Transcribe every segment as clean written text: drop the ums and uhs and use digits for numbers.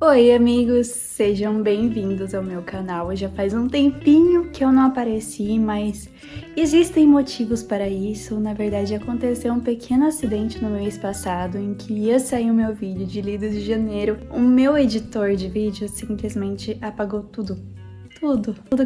Oi, amigos! Sejam bem-vindos ao meu canal. Já faz um tempinho que eu não apareci, mas existem motivos para isso. Na verdade, aconteceu um pequeno acidente no mês passado em que ia sair o meu vídeo de Lido de Janeiro. O meu editor de vídeo simplesmente apagou tudo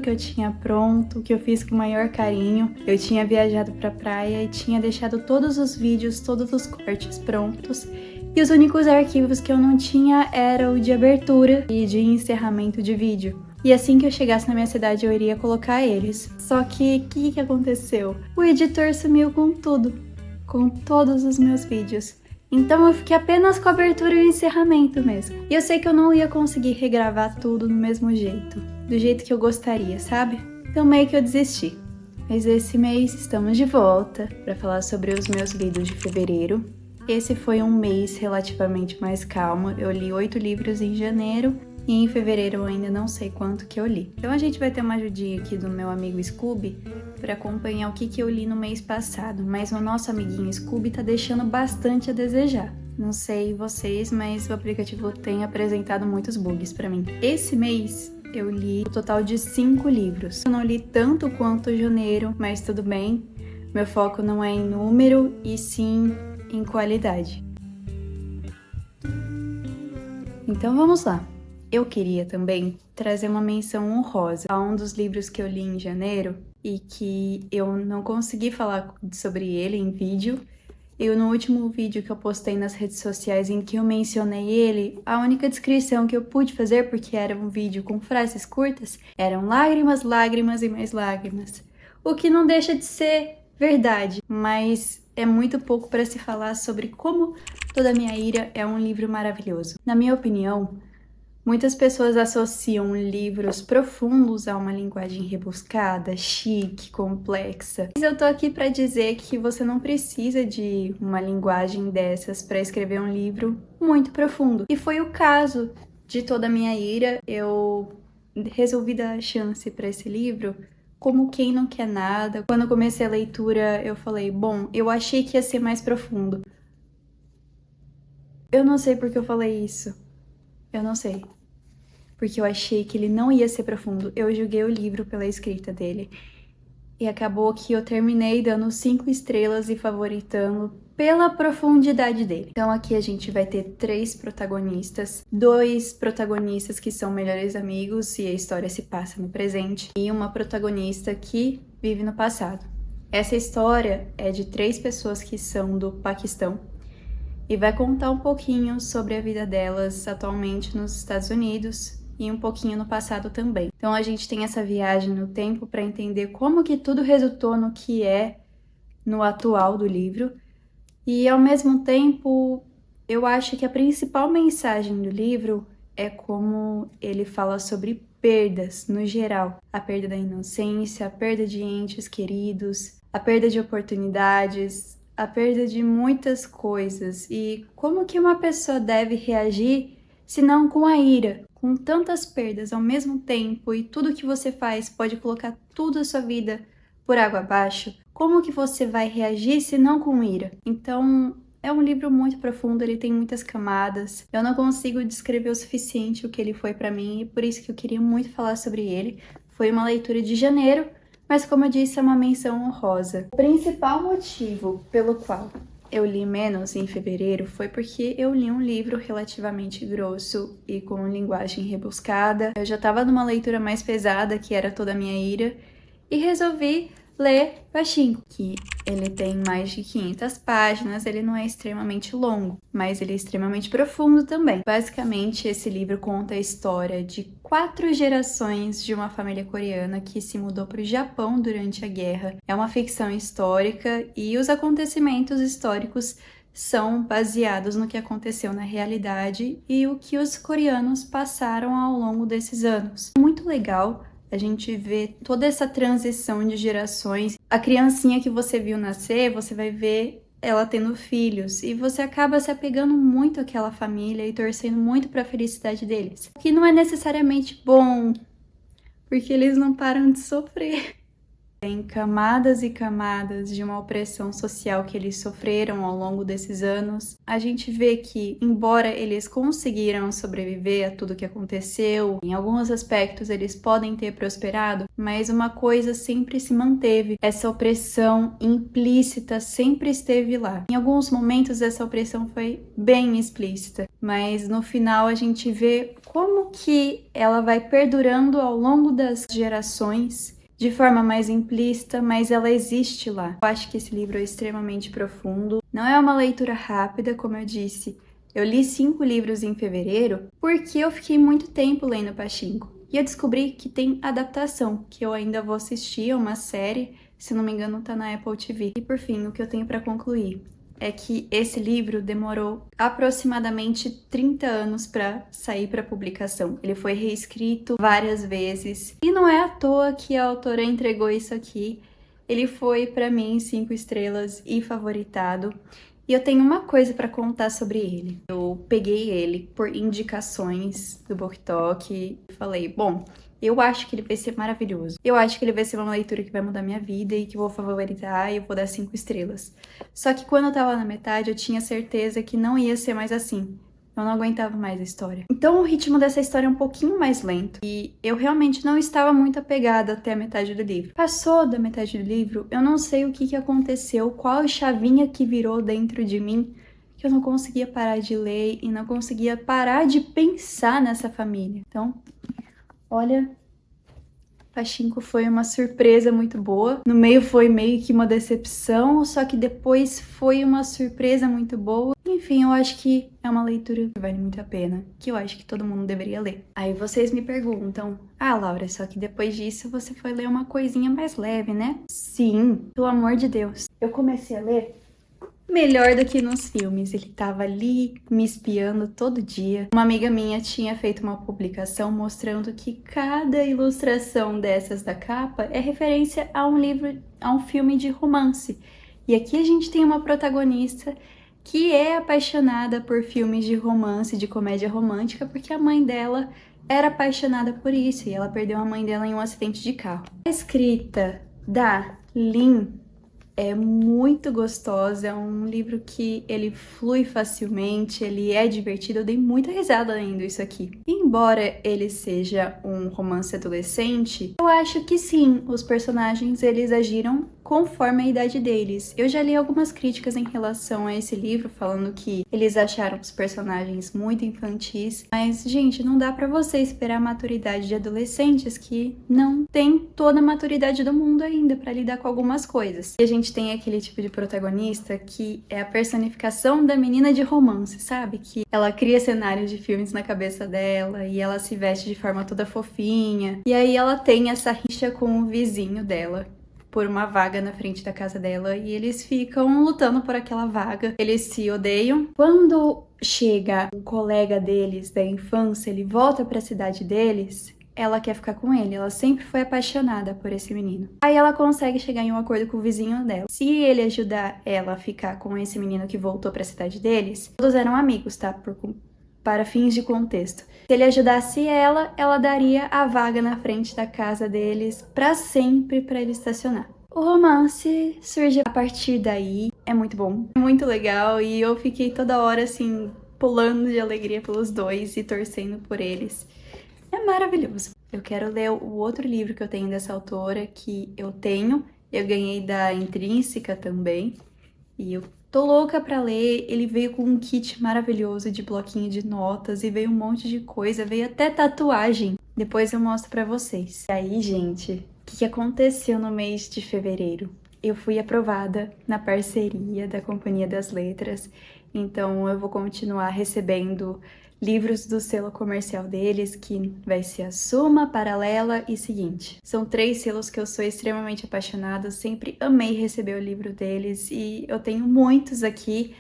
que eu tinha pronto, que eu fiz com o maior carinho. Eu tinha viajado pra praia e tinha deixado todos os vídeos, todos os cortes prontos. E os únicos arquivos que eu não tinha era o de abertura e de encerramento de vídeo. E assim que eu chegasse na minha cidade eu iria colocar eles. Só que o que aconteceu? O editor sumiu com tudo, com todos os meus vídeos. Então eu fiquei apenas com a abertura e o encerramento mesmo. E eu sei que eu não ia conseguir regravar tudo no mesmo jeito, do jeito que eu gostaria, sabe? Então meio que eu desisti. Mas esse mês estamos de volta para falar sobre os meus vídeos de fevereiro. Esse foi um mês relativamente mais calmo. Eu li 8 livros em janeiro e em fevereiro eu ainda não sei quanto que eu li. Então a gente vai ter uma ajudinha aqui do meu amigo Scooby para acompanhar o que eu li no mês passado, mas o nosso amiguinho Scooby tá deixando bastante a desejar. Não sei vocês, mas o aplicativo tem apresentado muitos bugs para mim. Esse mês eu li o total de 5 livros. Eu não li tanto quanto janeiro, mas tudo bem. Meu foco não é em número e sim em qualidade. Então vamos lá. Eu queria também trazer uma menção honrosa a um dos livros que eu li em janeiro e que eu não consegui falar sobre ele em vídeo. No último vídeo que eu postei nas redes sociais em que eu mencionei ele, a única descrição que eu pude fazer, porque era um vídeo com frases curtas, eram lágrimas, lágrimas e mais lágrimas. O que não deixa de ser verdade, mas é muito pouco para se falar sobre como Toda Minha Ira é um livro maravilhoso. Na minha opinião, muitas pessoas associam livros profundos a uma linguagem rebuscada, chique, complexa. Mas eu tô aqui para dizer que você não precisa de uma linguagem dessas para escrever um livro muito profundo. E foi o caso de Toda Minha Ira. Eu resolvi dar a chance para esse livro como quem não quer nada. Quando eu comecei a leitura, eu falei, bom, eu achei que ia ser mais profundo. Eu não sei porque eu falei isso. Eu não sei. Porque eu achei que ele não ia ser profundo. Eu julguei o livro pela escrita dele. E acabou que eu terminei dando 5 estrelas e favoritando pela profundidade dele. Então aqui a gente vai ter 3 protagonistas, 2 protagonistas que são melhores amigos e a história se passa no presente, e uma protagonista que vive no passado. Essa história é de 3 pessoas que são do Paquistão e vai contar um pouquinho sobre a vida delas atualmente nos Estados Unidos e um pouquinho no passado também. Então a gente tem essa viagem no tempo para entender como que tudo resultou no que é no atual do livro. E ao mesmo tempo, eu acho que a principal mensagem do livro é como ele fala sobre perdas no geral. A perda da inocência, a perda de entes queridos, a perda de oportunidades, a perda de muitas coisas. E como que uma pessoa deve reagir se não com a ira? Com tantas perdas ao mesmo tempo e tudo que você faz pode colocar tudo a sua vida por água abaixo, como que você vai reagir se não com ira? Então, é um livro muito profundo, ele tem muitas camadas. Eu não consigo descrever o suficiente o que ele foi pra mim e por isso que eu queria muito falar sobre ele. Foi uma leitura de janeiro, mas como eu disse, é uma menção honrosa. O principal motivo pelo qual eu li menos em fevereiro foi porque eu li um livro relativamente grosso e com linguagem rebuscada. Eu já estava numa leitura mais pesada, que era Toda a Minha Ira, e resolvi ler baixinho, que ele tem mais de 500 páginas, ele não é extremamente longo, mas ele é extremamente profundo também. Basicamente, esse livro conta a história de 4 gerações de uma família coreana que se mudou para o Japão durante a guerra. É uma ficção histórica e os acontecimentos históricos são baseados no que aconteceu na realidade e o que os coreanos passaram ao longo desses anos. Muito legal a gente vê toda essa transição de gerações. A criancinha que você viu nascer, você vai ver ela tendo filhos e você acaba se apegando muito àquela família e torcendo muito para a felicidade deles. O que não é necessariamente bom, porque eles não param de sofrer. Tem camadas e camadas de uma opressão social que eles sofreram ao longo desses anos. A gente vê que, embora eles conseguiram sobreviver a tudo que aconteceu, em alguns aspectos eles podem ter prosperado, mas uma coisa sempre se manteve: essa opressão implícita sempre esteve lá. Em alguns momentos essa opressão foi bem explícita, mas no final a gente vê como que ela vai perdurando ao longo das gerações, de forma mais implícita, mas ela existe lá. Eu acho que esse livro é extremamente profundo. Não é uma leitura rápida, como eu disse. Eu li 5 livros em fevereiro porque eu fiquei muito tempo lendo Pachinko. E eu descobri que tem adaptação, que eu ainda vou assistir, é uma série, se não me engano tá na Apple TV. E por fim, o que eu tenho para concluir é que esse livro demorou aproximadamente 30 anos para sair para publicação. Ele foi reescrito várias vezes e não é à toa que a autora entregou isso aqui. Ele foi, para mim, 5 estrelas e favoritado. E eu tenho uma coisa para contar sobre ele. Eu peguei ele por indicações do BookTok e falei, bom, eu acho que ele vai ser maravilhoso. Eu acho que ele vai ser uma leitura que vai mudar minha vida e que eu vou favoritar e eu vou dar 5 estrelas. Só que quando eu tava na metade, eu tinha certeza que não ia ser mais assim. Eu não aguentava mais a história. Então o ritmo dessa história é um pouquinho mais lento e eu realmente não estava muito apegada até a metade do livro. Passou da metade do livro, eu não sei o que aconteceu, qual chavinha que virou dentro de mim, que eu não conseguia parar de ler e não conseguia parar de pensar nessa família. Então, olha, Pachinko foi uma surpresa muito boa. No meio foi meio que uma decepção, só que depois foi uma surpresa muito boa. Enfim, eu acho que é uma leitura que vale muito a pena, que eu acho que todo mundo deveria ler. Aí vocês me perguntam, Laura, só que depois disso você foi ler uma coisinha mais leve, né? Sim, pelo amor de Deus. Eu comecei a ler melhor do que nos filmes. Ele tava ali me espiando todo dia. Uma amiga minha tinha feito uma publicação mostrando que cada ilustração dessas da capa é referência a um livro, a um filme de romance. E aqui a gente tem uma protagonista que é apaixonada por filmes de romance, de comédia romântica, porque a mãe dela era apaixonada por isso e ela perdeu a mãe dela em um acidente de carro. A escrita da Lin é muito gostosa, é um livro que ele flui facilmente, ele é divertido, eu dei muita risada lendo isso aqui. Embora ele seja um romance adolescente, eu acho que sim, os personagens eles agiram conforme a idade deles. Eu já li algumas críticas em relação a esse livro, falando que eles acharam os personagens muito infantis, mas, gente, não dá pra você esperar a maturidade de adolescentes que não tem toda a maturidade do mundo ainda pra lidar com algumas coisas. E a gente tem aquele tipo de protagonista que é a personificação da menina de romance, sabe? Que ela cria cenários de filmes na cabeça dela e ela se veste de forma toda fofinha. E aí ela tem essa rixa com o vizinho dela por uma vaga na frente da casa dela e eles ficam lutando por aquela vaga. Eles se odeiam. Quando chega um colega deles da infância, ele volta para a cidade deles, ela quer ficar com ele. Ela sempre foi apaixonada por esse menino. Aí ela consegue chegar em um acordo com o vizinho dela. Se ele ajudar ela a ficar com esse menino que voltou para a cidade deles, todos eram amigos, tá? Para fins de contexto. Se ele ajudasse ela, ela daria a vaga na frente da casa deles para sempre para ele estacionar. O romance surge a partir daí, é muito bom, é muito legal e eu fiquei toda hora assim pulando de alegria pelos dois e torcendo por eles. É maravilhoso. Eu quero ler o outro livro que eu tenho dessa autora, que eu ganhei da Intrínseca também e eu tô louca pra ler. Ele veio com um kit maravilhoso de bloquinho de notas e veio um monte de coisa, veio até tatuagem. Depois eu mostro pra vocês. E aí, gente, o que aconteceu no mês de fevereiro? Eu fui aprovada na parceria da Companhia das Letras, então eu vou continuar recebendo livros do selo comercial deles, que vai ser a Suma, Paralela e Seguinte. São 3 selos que eu sou extremamente apaixonada, sempre amei receber o livro deles e eu tenho muitos aqui.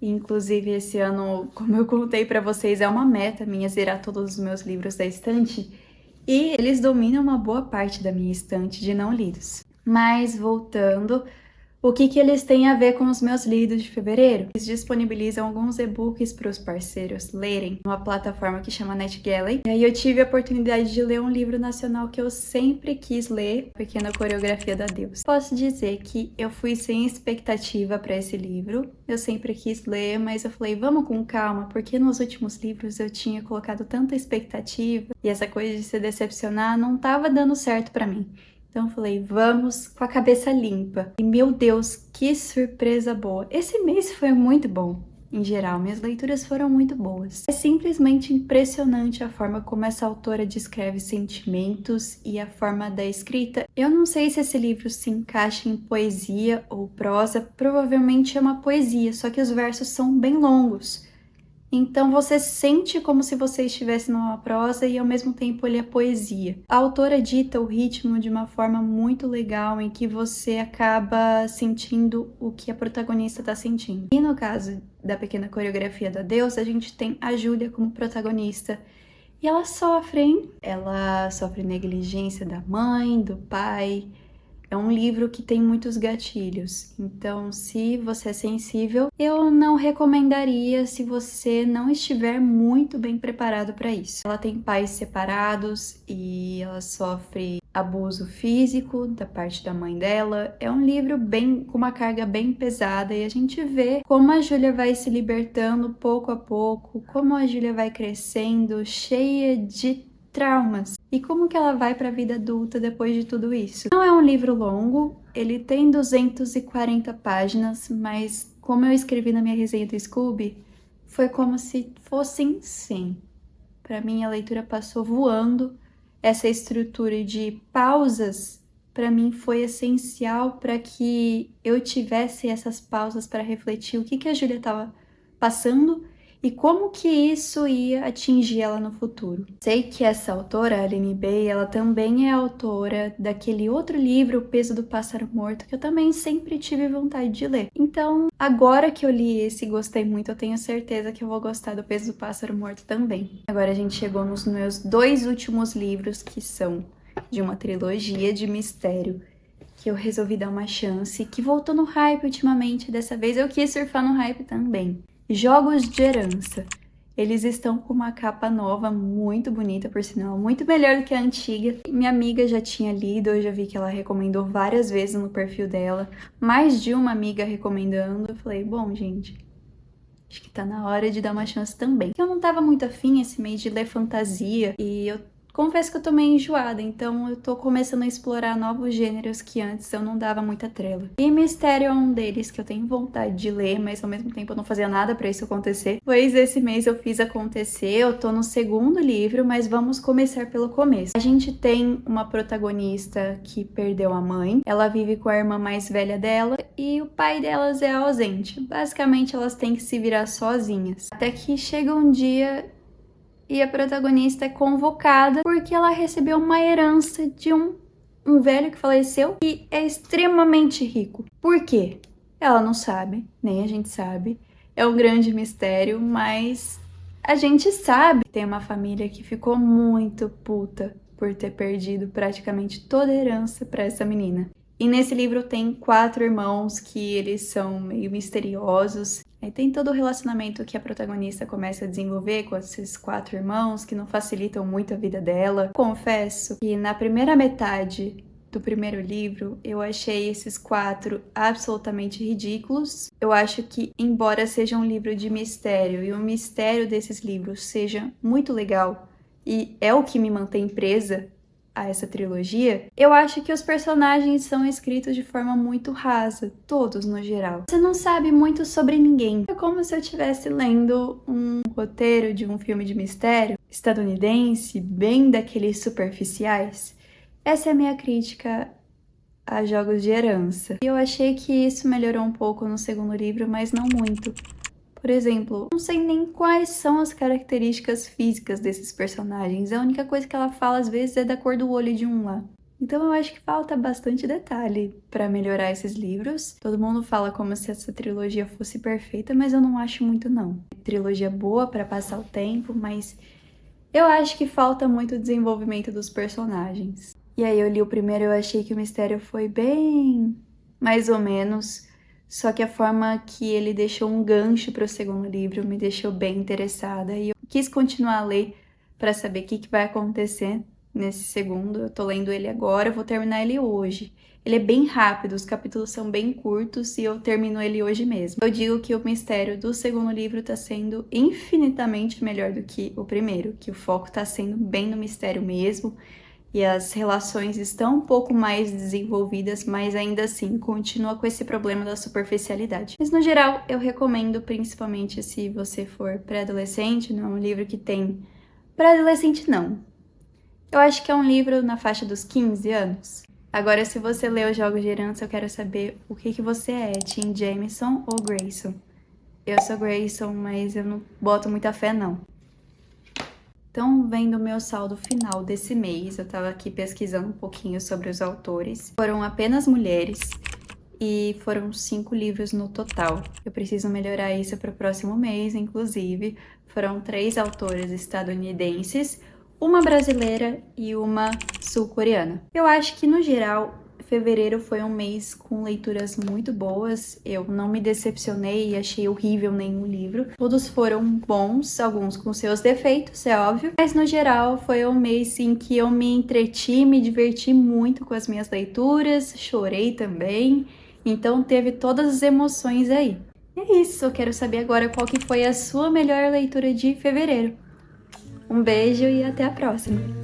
Inclusive esse ano, como eu contei pra vocês, é uma meta minha zerar todos os meus livros da estante e eles dominam uma boa parte da minha estante de não lidos. Mas voltando, O que eles têm a ver com os meus lidos de fevereiro? Eles disponibilizam alguns e-books para os parceiros lerem numa plataforma que chama NetGalley. E aí eu tive a oportunidade de ler um livro nacional que eu sempre quis ler, Pequena Coreografia da Deus. Posso dizer que eu fui sem expectativa para esse livro. Eu sempre quis ler, mas eu falei, vamos com calma, porque nos últimos livros eu tinha colocado tanta expectativa e essa coisa de se decepcionar não estava dando certo para mim. Então eu falei, vamos com a cabeça limpa. E meu Deus, que surpresa boa! Esse mês foi muito bom. Em geral, minhas leituras foram muito boas. É simplesmente impressionante a forma como essa autora descreve sentimentos e a forma da escrita. Eu não sei se esse livro se encaixa em poesia ou prosa, provavelmente é uma poesia, só que os versos são bem longos. Então você sente como se você estivesse numa prosa e ao mesmo tempo ele é poesia. A autora dita o ritmo de uma forma muito legal em que você acaba sentindo o que a protagonista está sentindo. E no caso da Pequena Coreografia da Deus, a gente tem a Júlia como protagonista. E ela sofre, hein? Ela sofre negligência da mãe, do pai. É um livro que tem muitos gatilhos, então se você é sensível, eu não recomendaria se você não estiver muito bem preparado para isso. Ela tem pais separados e ela sofre abuso físico da parte da mãe dela. É um livro com uma carga bem pesada e a gente vê como a Júlia vai se libertando pouco a pouco, como a Júlia vai crescendo, cheia de traumas. E como que ela vai para a vida adulta depois de tudo isso? Não é um livro longo, ele tem 240 páginas, mas como eu escrevi na minha resenha do Scooby, foi como se fossem 100. Para mim a leitura passou voando. Essa estrutura de pausas, para mim foi essencial para que eu tivesse essas pausas para refletir o que a Júlia estava passando e como que isso ia atingir ela no futuro. Sei que essa autora, a Aline Bay, ela também é autora daquele outro livro, O Peso do Pássaro Morto, que eu também sempre tive vontade de ler. Então, agora que eu li esse e gostei muito, eu tenho certeza que eu vou gostar do Peso do Pássaro Morto também. Agora a gente chegou nos meus 2 últimos livros, que são de uma trilogia de mistério, que eu resolvi dar uma chance, que voltou no hype ultimamente. Dessa vez eu quis surfar no hype também. Jogos de Herança. Eles estão com uma capa nova, muito bonita, por sinal, muito melhor do que a antiga. Minha amiga já tinha lido, eu já vi que ela recomendou várias vezes no perfil dela, mais de uma amiga recomendando. Eu falei, bom, gente, acho que tá na hora de dar uma chance também. Eu não tava muito afim esse mês de ler fantasia e eu confesso que eu tô meio enjoada, então eu tô começando a explorar novos gêneros que antes eu não dava muita trela. E mistério é um deles que eu tenho vontade de ler, mas ao mesmo tempo eu não fazia nada pra isso acontecer. Pois esse mês eu fiz acontecer, eu tô no 2º livro, mas vamos começar pelo começo. A gente tem uma protagonista que perdeu a mãe, ela vive com a irmã mais velha dela e o pai delas é ausente. Basicamente elas têm que se virar sozinhas. Até que chega um dia e a protagonista é convocada porque ela recebeu uma herança de um velho que faleceu e é extremamente rico. Por quê? Ela não sabe, nem a gente sabe. É um grande mistério, mas a gente sabe que tem uma família que ficou muito puta por ter perdido praticamente toda a herança para essa menina. E nesse livro tem 4 irmãos que eles são meio misteriosos. Aí tem todo o relacionamento que a protagonista começa a desenvolver com esses 4 irmãos, que não facilitam muito a vida dela. Confesso que na primeira metade do primeiro livro, eu achei esses 4 absolutamente ridículos. Eu acho que, embora seja um livro de mistério, e o mistério desses livros seja muito legal, e é o que me mantém presa a essa trilogia, eu acho que os personagens são escritos de forma muito rasa, todos no geral. Você não sabe muito sobre ninguém. É como se eu estivesse lendo um roteiro de um filme de mistério estadunidense, bem daqueles superficiais. Essa é a minha crítica a Jogos de Herança. E eu achei que isso melhorou um pouco no 2º livro, mas não muito. Por exemplo, não sei nem quais são as características físicas desses personagens. A única coisa que ela fala às vezes é da cor do olho de um lá. Então eu acho que falta bastante detalhe para melhorar esses livros. Todo mundo fala como se essa trilogia fosse perfeita, mas eu não acho muito não. Trilogia boa para passar o tempo, mas eu acho que falta muito desenvolvimento dos personagens. E aí eu li o primeiro e eu achei que o mistério foi bem mais ou menos. Só que a forma que ele deixou um gancho para o segundo livro me deixou bem interessada e eu quis continuar a ler para saber o que vai acontecer nesse segundo. Eu tô lendo ele agora, eu vou terminar ele hoje. Ele é bem rápido, os capítulos são bem curtos e eu termino ele hoje mesmo. Eu digo que o mistério do segundo livro tá sendo infinitamente melhor do que o primeiro, que o foco tá sendo bem no mistério mesmo e as relações estão um pouco mais desenvolvidas, mas ainda assim continua com esse problema da superficialidade. Mas no geral, eu recomendo, principalmente se você for pré-adolescente, não é um livro que tem... Pré-adolescente não. Eu acho que é um livro na faixa dos 15 anos. Agora, se você lê os Jogos de Herança, eu quero saber o que você é, Team Jameson ou Grayson? Eu sou Grayson, mas eu não boto muita fé, não. Então, vendo o meu saldo final desse mês, eu tava aqui pesquisando um pouquinho sobre os autores. Foram apenas mulheres e foram 5 livros no total. Eu preciso melhorar isso para o próximo mês, inclusive. Foram 3 autoras estadunidenses, uma brasileira e uma sul-coreana. Eu acho que, no geral, fevereiro foi um mês com leituras muito boas. Eu não me decepcionei e achei horrível nenhum livro. Todos foram bons, alguns com seus defeitos, é óbvio. Mas, no geral, foi um mês em que eu me entreti, me diverti muito com as minhas leituras, chorei também. Então, teve todas as emoções aí. E é isso, eu quero saber agora qual que foi a sua melhor leitura de fevereiro. Um beijo e até a próxima!